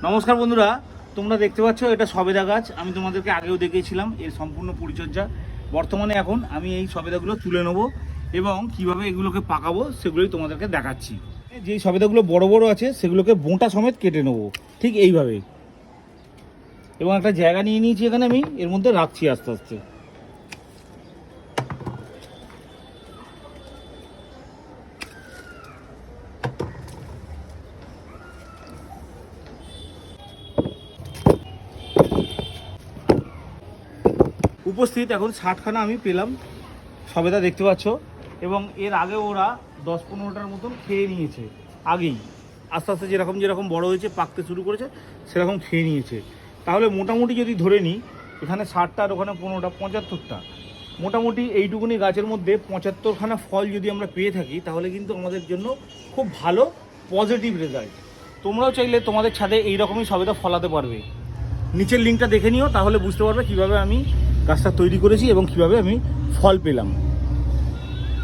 নমস্কার বন্ধুরা, তোমরা দেখতে পাচ্ছ এটা সবেদা গাছ। আমি তোমাদেরকে আগেও দেখিয়েছিলাম এর সম্পূর্ণ পরিচর্যা। বর্তমানে এখন আমি এই সবেদাগুলো তুলে নেবো এবং কিভাবে এগুলোকে পাকাবো সেগুলোই তোমাদেরকে দেখাচ্ছি। যেই সবেদাগুলো বড় বড় আছে সেগুলোকে বোঁটা সমেত কেটে নেবো ঠিক এইভাবে, এবং একটা জায়গা নিয়ে নিয়েছি এখানে, আমি এর মধ্যে রাখছি আস্তে আস্তে। উপস্থিত এখন 60খানা আমি পেলাম সবেদা, দেখতে পাচ্ছ। এবং এর আগে ওরা 10-15টার মতন খেয়ে নিয়েছে আগেই, আস্তে আস্তে যেরকম যেরকম বড় হয়েছে, পাকতে শুরু করেছে, সেরকম খেয়ে নিয়েছে। তাহলে মোটামুটি যদি ধরে নিই, এখানে 60টা আর ওখানে 15টা, 75টা, মোটামুটি এইটুকুনি গাছের মধ্যে 75খানা ফল যদি আমরা পেয়ে থাকি, তাহলে কিন্তু আমাদের জন্য খুব ভালো পজিটিভ রেজাল্ট। তোমরাও চাইলে তোমাদের ছাদে এইরকমই সবেদা ফলাতে পারবে। নিচের লিঙ্কটা দেখে নিও, তাহলে বুঝতে পারবে কীভাবে আমি গাছটা তৈরি করেছি এবং কীভাবে আমি ফল পেলাম।